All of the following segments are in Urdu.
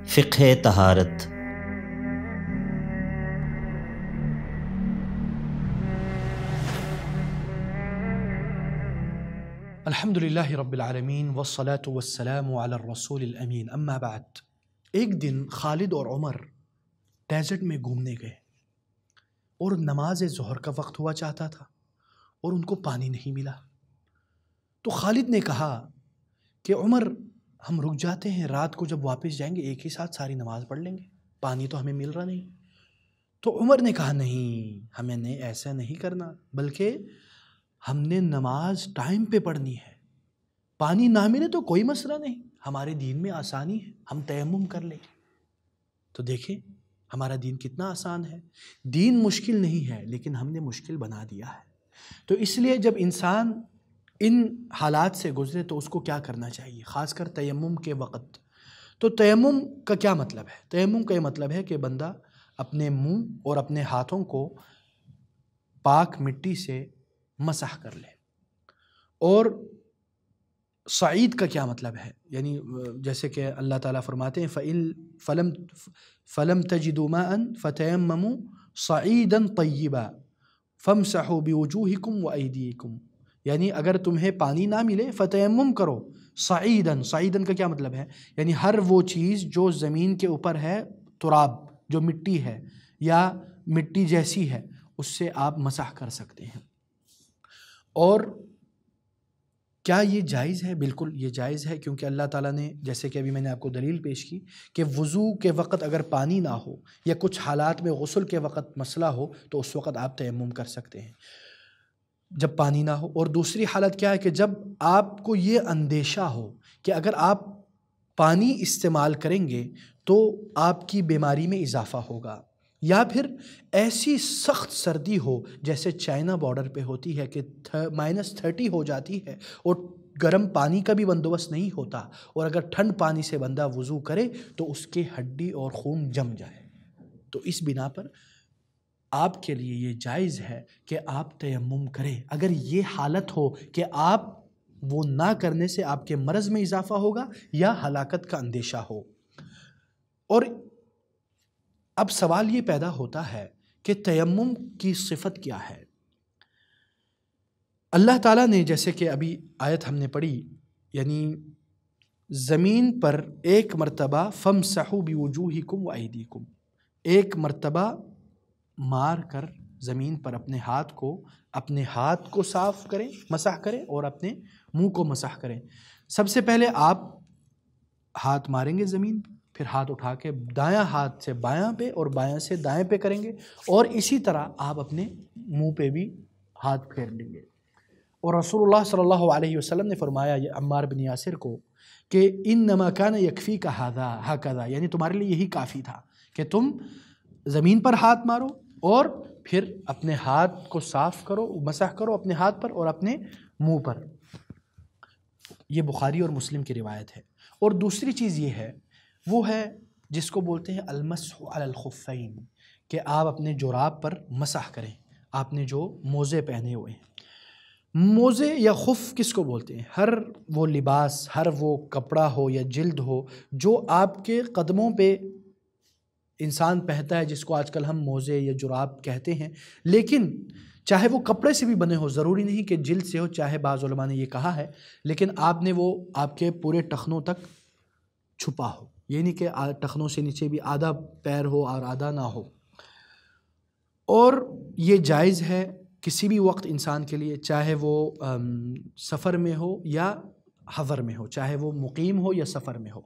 فقہ طہارت۔ الحمد للہ رب العالمین والصلاة والسلام علی الرسول الامین، اما بعد۔ ایک دن خالد اور عمر ڈیزرٹ میں گھومنے گئے اور نماز ظہر کا وقت ہوا چاہتا تھا اور ان کو پانی نہیں ملا۔ تو خالد نے کہا کہ عمر ہم رک جاتے ہیں، رات کو جب واپس جائیں گے ایک ہی ساتھ ساری نماز پڑھ لیں گے، پانی تو ہمیں مل رہا نہیں۔ تو عمر نے کہا نہیں، ہمیں نے ایسا نہیں کرنا، بلکہ ہم نے نماز ٹائم پہ پڑھنی ہے، پانی نہ ملے تو کوئی مسئلہ نہیں، ہمارے دین میں آسانی ہے، ہم تیمم کر لیں گے۔ تو دیکھیں ہمارا دین کتنا آسان ہے، دین مشکل نہیں ہے لیکن ہم نے مشکل بنا دیا ہے۔ تو اس لیے جب انسان ان حالات سے گزرے تو اس کو کیا کرنا چاہیے، خاص کر تیمم کے وقت۔ تو تیمم کا کیا مطلب ہے؟ تیمم کا یہ مطلب ہے کہ بندہ اپنے منہ اور اپنے ہاتھوں کو پاک مٹی سے مسح کر لے۔ اور صعید کا کیا مطلب ہے؟ یعنی جیسے کہ اللہ تعالیٰ فرماتے ہیں فَلَمْ تَجِدُوا مَاءً فَتَيَمَّمُوا صَعِيدًا طَيِّبًا فَامْسَحُوا بِوُجُوهِكُمْ وَأَيْدِيكُمْ، یعنی اگر تمہیں پانی نہ ملے فتیمم کرو صعیداً۔ صعیداً کا کیا مطلب ہے؟ یعنی ہر وہ چیز جو زمین کے اوپر ہے، تراب جو مٹی ہے یا مٹی جیسی ہے، اس سے آپ مسح کر سکتے ہیں۔ اور کیا یہ جائز ہے؟ بالکل یہ جائز ہے، کیونکہ اللہ تعالیٰ نے، جیسے کہ ابھی میں نے آپ کو دلیل پیش کی کہ وضو کے وقت اگر پانی نہ ہو یا کچھ حالات میں غسل کے وقت مسئلہ ہو تو اس وقت آپ تیمم کر سکتے ہیں جب پانی نہ ہو۔ اور دوسری حالت کیا ہے کہ جب آپ کو یہ اندیشہ ہو کہ اگر آپ پانی استعمال کریں گے تو آپ کی بیماری میں اضافہ ہوگا، یا پھر ایسی سخت سردی ہو جیسے چائنا بارڈر پہ ہوتی ہے کہ -30 ہو جاتی ہے اور گرم پانی کا بھی بندوبست نہیں ہوتا، اور اگر ٹھنڈ پانی سے بندہ وضو کرے تو اس کے ہڈی اور خون جم جائے، تو اس بنا پر آپ کے لیے یہ جائز ہے کہ آپ تیمم کریں۔ اگر یہ حالت ہو کہ آپ وہ نہ کرنے سے آپ کے مرض میں اضافہ ہوگا یا ہلاکت کا اندیشہ ہو۔ اور اب سوال یہ پیدا ہوتا ہے کہ تیمم کی صفت کیا ہے؟ اللہ تعالیٰ نے، جیسے کہ ابھی آیت ہم نے پڑھی، یعنی زمین پر ایک مرتبہ فَامْسَحُوا بِوُجُوهِكُمْ وَأَيْدِيكُمْ، ایک مرتبہ مار کر زمین پر اپنے ہاتھ کو صاف کریں، مسح کریں، اور اپنے منہ کو مسح کریں۔ سب سے پہلے آپ ہاتھ ماریں گے زمین، پھر ہاتھ اٹھا کے دایاں ہاتھ سے بایاں پہ اور بایاں سے دائیں پہ کریں گے، اور اسی طرح آپ اپنے منہ پہ بھی ہاتھ پھیر لیں گے۔ اور رسول اللہ صلی اللہ علیہ وسلم نے فرمایا یہ عمار بن یاسر کو کہ انما کان یکفیک ھذا، یعنی تمہارے لیے یہی کافی تھا کہ تم زمین پر ہاتھ مارو اور پھر اپنے ہاتھ کو صاف کرو، مسح کرو اپنے ہاتھ پر اور اپنے منہ پر۔ یہ بخاری اور مسلم کی روایت ہے۔ اور دوسری چیز یہ ہے، وہ ہے جس کو بولتے ہیں المسح علی الخفین، کہ آپ اپنے جراب پر مسح کریں۔ آپ نے جو موزے پہنے ہوئے ہیں، موزے یا خف کس کو بولتے ہیں؟ ہر وہ لباس، ہر وہ کپڑا ہو یا جلد ہو جو آپ کے قدموں پہ انسان پہنتا ہے، جس کو آج کل ہم موزے یا جراب کہتے ہیں، لیکن چاہے وہ کپڑے سے بھی بنے ہو، ضروری نہیں کہ جلد سے ہو، چاہے بعض علماء نے یہ کہا ہے، لیکن آپ نے وہ آپ کے پورے ٹخنوں تک چھپا ہو، یہ نہیں کہ ٹخنوں سے نیچے بھی آدھا پیر ہو اور آدھا نہ ہو۔ اور یہ جائز ہے کسی بھی وقت انسان کے لیے، چاہے وہ سفر میں ہو یا حضر میں ہو، چاہے وہ مقیم ہو یا سفر میں ہو۔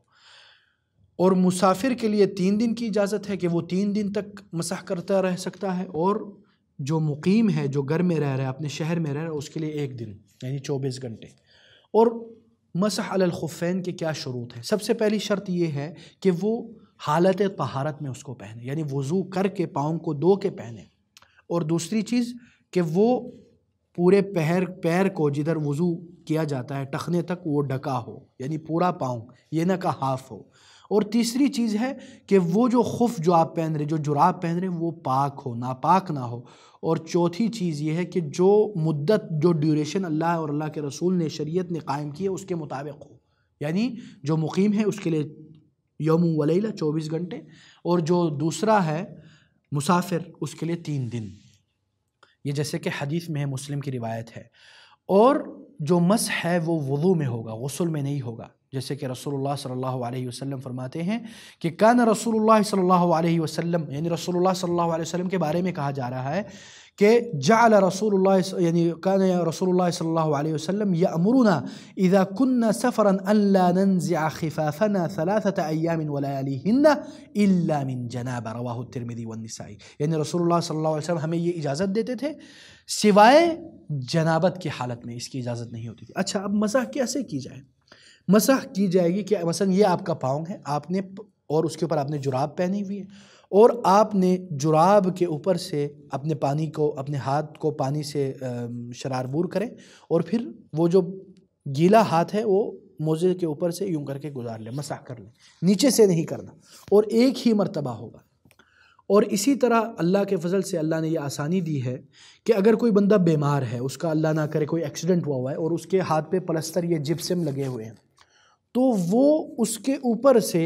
اور مسافر کے لیے 3 دن کی اجازت ہے کہ وہ 3 دن تک مسح کرتا رہ سکتا ہے، اور جو مقیم ہے، جو گھر میں رہ رہا ہے، اپنے شہر میں رہ رہا ہے، اس کے لیے 1 دن یعنی 24 گھنٹے۔ اور مسح علی الخفین کے کیا شروط ہیں؟ سب سے پہلی شرط یہ ہے کہ وہ حالت طہارت میں اس کو پہنے، یعنی وضو کر کے پاؤں کو دھو کے پہنے۔ اور دوسری چیز کہ وہ پورے پیر کو جدھر وضو کیا جاتا ہے ٹخنے تک وہ ڈھکا ہو، یعنی پورا پاؤں، یہ نہ کہ ہاف ہو۔ اور تیسری چیز ہے کہ وہ جو خف جو آپ پہن رہے، جو جراب پہن رہے، وہ پاک ہو، ناپاک نہ ہو۔ اور چوتھی چیز یہ ہے کہ جو مدت، جو ڈیوریشن اللہ اور اللہ کے رسول نے، شریعت نے قائم کی ہے، اس کے مطابق ہو، یعنی جو مقیم ہے اس کے لیے یوم و لیلہ 24 گھنٹے، اور جو دوسرا ہے مسافر اس کے لیے 3 دن، یہ جیسے کہ حدیث میں ہے، مسلم کی روایت ہے۔ اور جو مسح ہے وہ وضو میں ہوگا، غسل میں نہیں ہوگا، جیسے کہ رسول اللہ صلی اللہ علیہ وسلم فرماتے ہیں کہ کان رسول اللہ صلی اللہ علیہ وسلم، یعنی رسول اللہ صلی اللہ علیہ وسلم کے بارے میں کہا جا رہا ہے کہ جعل رسول اللہ، یعنی کان رسول اللہ صلی اللہ علیہ وسلم یأمرنا اذا كنا سفرا ان لا ننزع خفافنا 3 ایام ولياليهن الا من جنابہ، رواہ الترمذی والنسائی، یعنی رسول اللہ صلی اللہ علیہ وسلم ہمیں یہ اجازت دیتے تھے سوائے جنابت کی حالت میں، اس کی اجازت نہیں ہوتی تھی۔ اچھا، اب مسح کیسے کی جائے؟ مسح کی جائے گی کہ مثلا یہ آپ کا پاؤں ہے، آپ نے اور اس کے اوپر آپ نے جراب پہنی ہوئی ہے، اور آپ نے جراب کے اوپر سے اپنے پانی کو، اپنے ہاتھ کو پانی سے شراربور کریں، اور پھر وہ جو گیلا ہاتھ ہے وہ موزے کے اوپر سے یوں کر کے گزار لیں، مسح کر لیں، نیچے سے نہیں کرنا، اور ایک ہی مرتبہ ہوگا۔ اور اسی طرح اللہ کے فضل سے اللہ نے یہ آسانی دی ہے کہ اگر کوئی بندہ بیمار ہے، اس کا اللہ نہ کرے کوئی ایکسیڈنٹ ہوا ہے، اور اس کے ہاتھ پہ پلستر یا جپسم لگے ہوئے ہیں، تو وہ اس کے اوپر سے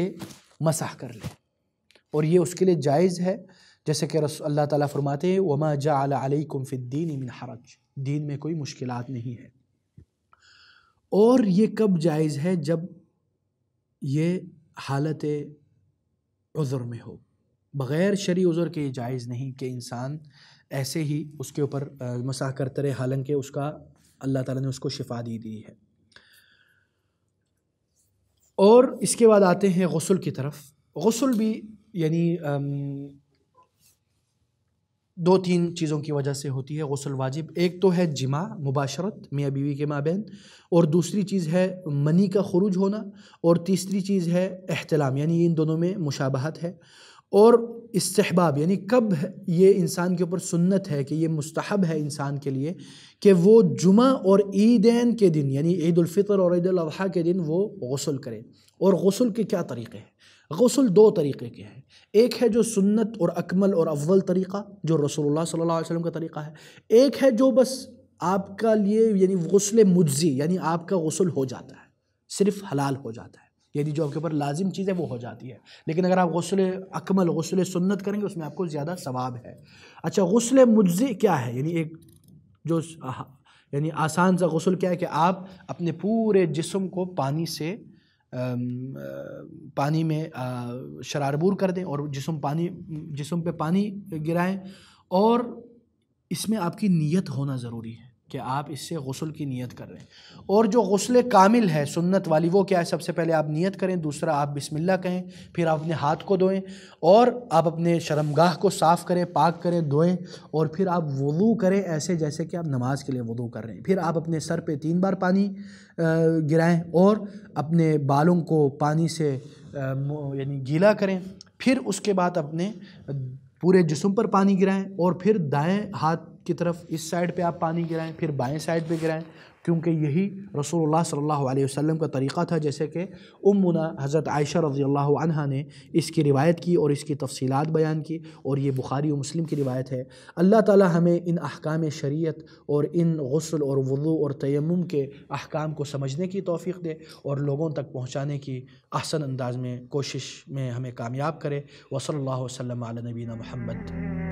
مسح کر لے، اور یہ اس کے لیے جائز ہے، جیسے کہ اللہ تعالیٰ فرماتے ہیں وَمَا جَعَلَ عَلَيْكُمْ فِي الدِّينِ مِنْ حَرَجٍ، دین میں کوئی مشکلات نہیں ہے۔ اور یہ کب جائز ہے؟ جب یہ حالت عذر میں ہو، بغیر شرعی عذر کے جائز نہیں کہ انسان ایسے ہی اس کے اوپر مسح کرتے رہے، حالانکہ اس کا اللہ تعالیٰ نے اس کو شفا دی ہے۔ اور اس کے بعد آتے ہیں غسل کی طرف۔ غسل بھی یعنی 2-3 چیزوں کی وجہ سے ہوتی ہے غسل واجب۔ ایک تو ہے جماع، مباشرت میاں بیوی کے مابین، اور دوسری چیز ہے منی کا خروج ہونا، اور تیسری چیز ہے احتلام، یعنی ان دونوں میں مشابہت ہے۔ اور استحباب، یعنی کب یہ انسان کے اوپر سنت ہے کہ یہ مستحب ہے انسان کے لیے کہ وہ جمعہ اور عیدین کے دن، یعنی عید الفطر اور عید الاضحیٰ کے دن وہ غسل کرے۔ اور غسل کے کیا طریقے ہیں؟ غسل 2 طریقے کے ہیں، ایک ہے جو سنت اور اکمل اور افضل طریقہ جو رسول اللہ صلی اللہ علیہ وسلم کا طریقہ ہے، ایک ہے جو بس آپ کا لیے یعنی غسل مجزی، یعنی آپ کا غسل ہو جاتا ہے، صرف حلال ہو جاتا ہے، یعنی جو آپ کے اوپر لازم چیز ہے وہ ہو جاتی ہے، لیکن اگر آپ غسل اکمل، غسل سنت کریں گے اس میں آپ کو زیادہ ثواب ہے۔ اچھا، غسل مجزی کیا ہے؟ یعنی ایک جو یعنی آسان سا غسل کیا ہے کہ آپ اپنے پورے جسم کو پانی میں شراربور کر دیں، اور جسم پہ پانی گرائیں، اور اس میں آپ کی نیت ہونا ضروری ہے کہ آپ اس سے غسل کی نیت کر رہے ہیں۔ اور جو غسل کامل ہے سنت والی وہ کیا ہے؟ سب سے پہلے آپ نیت کریں، دوسرا آپ بسم اللہ کہیں، پھر آپ اپنے ہاتھ کو دھوئیں، اور آپ اپنے شرمگاہ کو صاف کریں، پاک کریں، دھوئیں، اور پھر آپ وضو کریں ایسے جیسے کہ آپ نماز کے لیے وضو کر رہے ہیں۔ پھر آپ اپنے سر پہ 3 بار پانی گرائیں، اور اپنے بالوں کو پانی سے یعنی گیلا کریں، پھر اس کے بعد اپنے پورے جسم پر پانی گرائیں، اور پھر دائیں ہاتھ کی طرف اس سائڈ پہ آپ پانی گرائیں، پھر بائیں سائڈ پہ گرائیں، کیونکہ یہی رسول اللہ صلی اللہ علیہ وسلم کا طریقہ تھا، جیسے کہ امنا حضرت عائشہ رضی اللہ عنہا نے اس کی روایت کی اور اس کی تفصیلات بیان کی، اور یہ بخاری و مسلم کی روایت ہے۔ اللہ تعالی ہمیں ان احکام شریعت اور ان غسل اور وضو اور تیمم کے احکام کو سمجھنے کی توفیق دے، اور لوگوں تک پہنچانے کی احسن انداز میں کوشش میں ہمیں کامیاب کرے۔ وصلی اللہ وسلم علی نبینا محمد۔